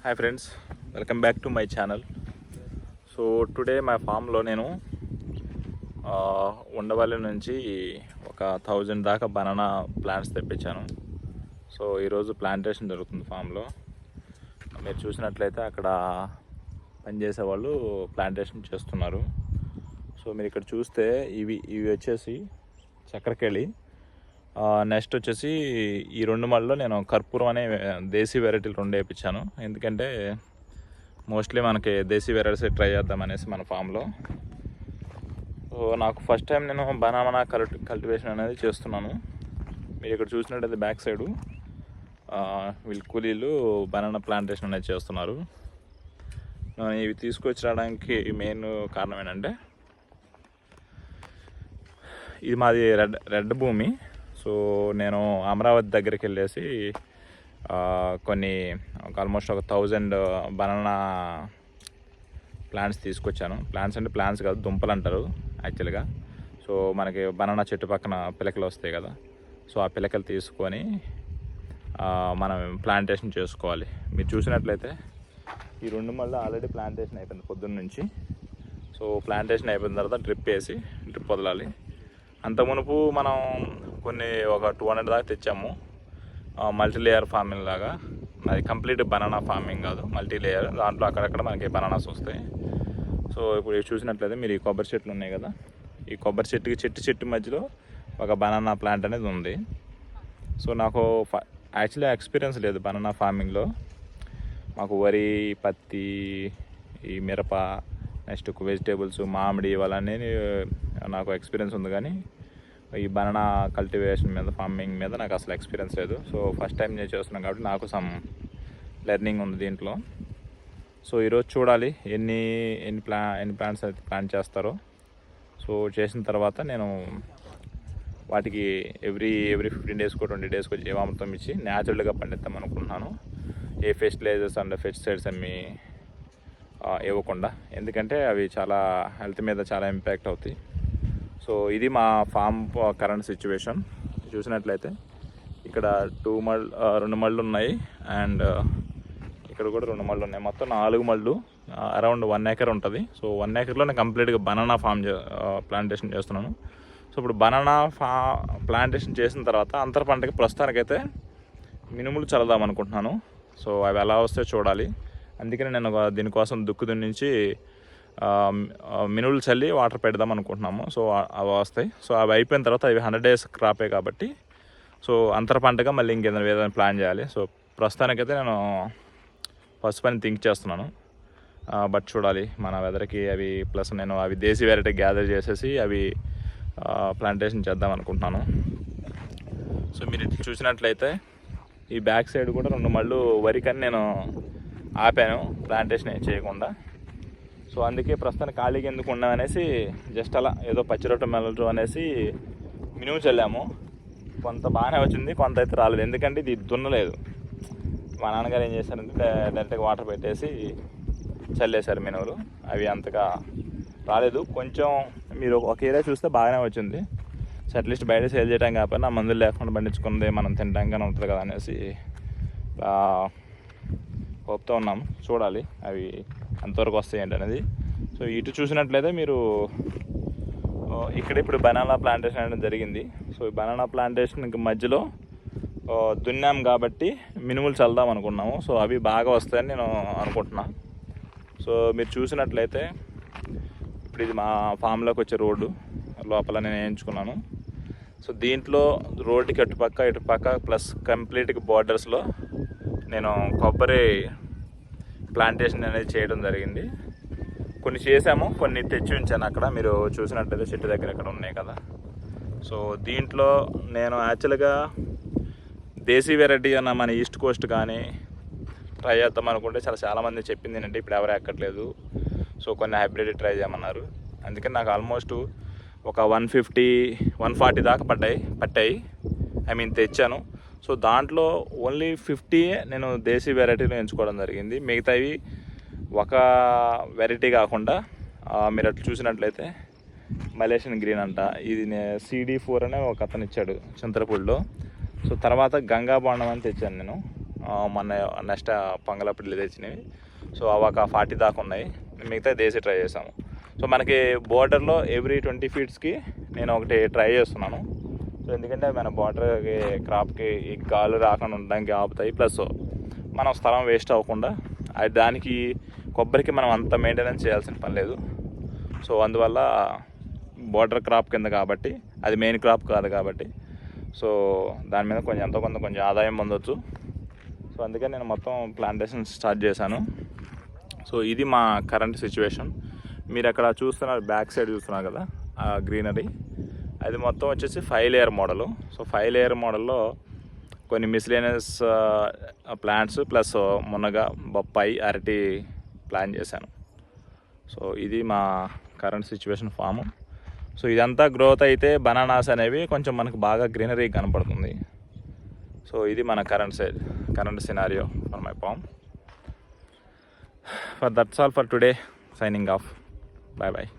Hi friends, welcome back to my channel. So today మా ఫామ్లో నేను ఉండవల్లి నుంచి ఒక 1000 దాకా బనానా ప్లాంట్స్ తెప్పించాను. సో ఈరోజు ప్లాంటేషన్ జరుగుతుంది ఫామ్లో. మీరు చూసినట్లయితే అక్కడ పనిచేసే వాళ్ళు ప్లాంటేషన్ చేస్తున్నారు. సో మీరు ఇక్కడ చూస్తే ఇవి వచ్చేసి చక్కెరకేళి. నెక్స్ట్ వచ్చేసి ఈ 2 మళ్ళలో నేను కర్పూరం అనే దేశీ వెరైటీలు 2 వేయించాను. ఎందుకంటే మోస్ట్లీ మనకి దేశీ వెరైటీస్ ట్రై చేద్దామనేసి మన ఫామ్లో. సో నాకు ఫస్ట్ టైం నేను బనానా కల్టివేషన్ అనేది చేస్తున్నాను. మీరు ఇక్కడ చూసినట్టయితే బ్యాక్ సైడు వీళ్ళు కూలీలు బనానా ప్లాంటేషన్ అనేది చేస్తున్నారు. ఇవి తీసుకొచ్చి రావడానికి మెయిన్ కారణం ఏంటంటే ఇది మాది రెడ్ భూమి. సో నేను అమరావతి దగ్గరికి వెళ్ళేసి కొన్ని ఆల్మోస్ట్ ఒక 1000 బనానా ప్లాంట్స్ తీసుకొచ్చాను. ప్లాంట్స్ అంటే ప్లాంట్స్ కాదు, దుంపలు అంటారు యాక్చువల్గా. సో మనకి బనానా చెట్టు పక్కన పిలకలు వస్తాయి కదా, సో ఆ పిలకలు తీసుకొని మనం ప్లాంటేషన్ చేసుకోవాలి. మీరు చూసినట్లయితే ఈ 2 మళ్ళీ ఆల్రెడీ ప్లాంటేషన్ అయిపోయింది పొద్దున్న నుంచి. సో ప్లాంటేషన్ అయిపోయిన తర్వాత డ్రిప్ వదలాలి. అంత మునుపు మనం ఒక 200 దాకా తెచ్చాము. మల్టీ లేయర్ ఫార్మింగ్ లాగా. అది కంప్లీట్ బనానా ఫార్మింగ్ కాదు, మల్టీ లేయర్. దాంట్లో అక్కడక్కడ మనకి బనానాస్ వస్తాయి. సో ఇప్పుడు చూసినట్లయితే మీరు ఈ కొబ్బరి చెట్లు ఉన్నాయి కదా, ఈ కొబ్బరి చెట్టు మధ్యలో ఒక బనానా ప్లాంట్ అనేది ఉంది. సో నాకు యాక్చువల్లీ ఎక్స్పీరియన్స్ లేదు బనానా ఫార్మింగ్లో. మాకు వరి, పత్తి, ఈ మిరప, నెక్స్ట్ వెజిటేబుల్స్, మామిడి ఇవన్నీ నాకు ఎక్స్పీరియన్స్ ఉంది. కానీ ఈ బనానా కల్టివేషన్ మీద, ఫార్మింగ్ మీద నాకు అసలు ఎక్స్పీరియన్స్ లేదు. సో ఫస్ట్ టైం నేను చేస్తున్నాను కాబట్టి నాకు సమ్ లెర్నింగ్ ఉంది దీంట్లో. సో ఈరోజు చూడాలి ఎన్ని ప్లాంట్స్ అయితే ప్లాంట్ చేస్తారో. సో చేసిన తర్వాత నేను వాటికి ఎవ్రీ 15 డేస్కో 20 డేస్కో జీవామృతం ఇచ్చి న్యాచురల్గా పండిద్దాం అనుకుంటున్నాను. ఏ ఫెర్టిలైజర్స్ అండ్ పెస్టిసైడ్స్ అమ్మి ఇవ్వకుండా. ఎందుకంటే అవి చాలా హెల్త్ మీద చాలా ఇంపాక్ట్ అవుతాయి. సో ఇది మా ఫామ్ కరెంట్ సిచ్యువేషన్. చూసినట్లయితే ఇక్కడ 2 మళ్ళు ఉన్నాయి, అండ్ ఇక్కడ కూడా 2 మళ్ళు ఉన్నాయి. మొత్తం 4 మళ్ళు, అరౌండ్ 1 acre ఉంటుంది. సో 1 acreలో నేను కంప్లీట్గా బనానా ప్లాంటేషన్ చేస్తున్నాను. సో ఇప్పుడు బనానా ప్లాంటేషన్ చేసిన తర్వాత అంతర పంటకి ప్రస్తుతానికైతే మినుములు చల్లదాం అనుకుంటున్నాను. సో అవి ఎలా వస్తే చూడాలి. అందుకని నేను దీనికోసం దుక్కు దున్నించి మినుములు చల్లి వాటర్ పెడదాం అనుకుంటున్నాము. సో అవి వస్తాయి. సో అవి అయిపోయిన తర్వాత అవి 100 days క్రాపే కాబట్టి సో అంతర పంటగా మళ్ళీ ఏదైనా ప్లాన్ చేయాలి. సో ప్రస్తుతానికైతే నేను పసుపు అని థింక్ చేస్తున్నాను. బట్ చూడాలి మన వెదర్కి అవి. ప్లస్ నేను అవి దేశీ వెరైటీ గ్యాదర్ చేసేసి అవి ప్లాంటేషన్ చేద్దాం అనుకుంటున్నాను. సో మీరు ఇట్లా చూసినట్లయితే ఈ బ్యాక్ సైడ్ కూడా 2 మళ్ళు వరికని నేను ఆపాను, ప్లాంటేషన్ ఏం చేయకుండా. సో అందుకే ప్రస్తుతానికి ఖాళీగా ఎందుకు ఉన్నామనేసి జస్ట్ అలా ఏదో పచ్చిరొట్ట మెల్లరు అనేసి మినుము చల్లాము. కొంత బాగానే వచ్చింది, కొంత అయితే రాలేదు. ఎందుకంటే ఇది దున్నలేదు. మా నాన్నగారు ఏం చేశారంటే డైరెక్ట్గా వాటర్ పెట్టేసి చల్లేశారు మినుములు. అవి అంతగా రాలేదు. కొంచెం మీరు ఒక ఏరియా చూస్తే బాగానే వచ్చింది. సో అట్లీస్ట్ బయట సేల్ చేయడం కాకపోయినా మందులు లేకుండా పండించుకుంది మనం తినడానికనే ఉంటుంది కదా అనేసి హోప్తో ఉన్నాం. చూడాలి అవి ఎంతవరకు వస్తాయి ఏంటనేది. సో ఇటు చూసినట్లయితే మీరు ఇక్కడ ఇప్పుడు బనానా ప్లాంటేషన్ అనేది జరిగింది. సో ఈ బనానా ప్లాంటేషన్కి మధ్యలో దున్నాం కాబట్టి మినుములు చల్దాం అనుకున్నాము. సో అవి బాగా వస్తాయని నేను అనుకుంటున్నా. సో మీరు చూసినట్లయితే ఇప్పుడు ఇది మా ఫామ్లోకి వచ్చే రోడ్డు లోపల నేను వేయించుకున్నాను. సో దీంట్లో రోడ్డుకి ఇటుపక్క ప్లస్ కంప్లీట్గా బోర్డర్స్లో నేను కొబ్బరి ప్లాంటేషన్ అనేది చేయడం జరిగింది. కొన్ని చేసాము, కొన్ని తెచ్చి ఉంచాను అక్కడ. మీరు చూసినట్లయితే చెట్టు దగ్గర ఇక్కడ ఉన్నాయి కదా. సో దీంట్లో నేను యాక్చువల్గా దేశీ వెరైటీ అన్న మన ఈస్ట్ కోస్ట్ కానీ ట్రై చేద్దాం అనుకుంటే చాలామంది చెప్పింది ఏంటంటే ఇప్పుడు ఎవరు ఎక్కట్లేదు. సో కొన్ని హైబ్రిడ్ ట్రై చేయమన్నారు. అందుకని నాకు ఆల్మోస్ట్ ఒక 150-140 దాకా పట్టాయి. తెచ్చాను. సో దాంట్లో ఓన్లీ 50 నేను దేశీ వెరైటీలో ఎంచుకోవడం జరిగింది. మిగతావి ఒక వెరైటీ కాకుండా మీరు అట్లా చూసినట్లయితే మలేషియన్ గ్రీన్ అంట, ఇది CD4 అనే ఒక అతను ఇచ్చాడు చింతలపూడిలో. సో తర్వాత గంగా బాండం అని తెచ్చాను నేను. మొన్న నెక్స్ట్ పంగలప్పుడు తెచ్చినవి. సో అవి ఒక 40 దాకా ఉన్నాయి, మిగతా దేశీ ట్రై చేసాము. సో మనకి బోర్డర్లో ఎవ్రీ 20 ఫీట్స్కి నేను ఒకటి ట్రై చేస్తున్నాను. సో ఎందుకంటే మన బోర్డర్కి క్రాప్కి ఈ గాలు రాకుండా ఉండడానికి ఆపుతాయి, ప్లస్ మనం స్థలం వేస్ట్ అవ్వకుండా. అది దానికి కొబ్బరికి మనం అంత మెయింటెనెన్స్ చేయాల్సిన పని లేదు. సో అందువల్ల బోర్డర్ క్రాప్ కింద కాబట్టి, అది మెయిన్ క్రాప్ కాదు కాబట్టి, సో దాని మీద కొంచెం ఎంతో కొంచెం ఆదాయం పొందవచ్చు. సో అందుకే నేను మొత్తం ప్లాంటేషన్ స్టార్ట్ చేశాను. సో ఇది మా కరెంట్ సిచ్యువేషన్. మీరు అక్కడ చూస్తున్నారు, బ్యాక్ సైడ్ చూస్తున్నారు కదా ఆ గ్రీనరీ, అది మొత్తం వచ్చేసి 5 లేయర్ మోడలు. సో 5 లేయర్ మోడల్లో కొన్ని మిస్లేనియస్ ప్లాంట్స్ ప్లస్ మునగ, బొప్పాయి, అరటి ప్లాన్ చేశాను. సో ఇది మా కరెంట్ సిచ్యువేషన్ ఫాము. సో ఇదంతా గ్రోత్ అయితే బనానాస్ అనేవి కొంచెం మనకు బాగా గ్రీనరీ కనపడుతుంది. సో ఇది మన current scenario for my farm. For that's all for today. Signing off. Bye bye.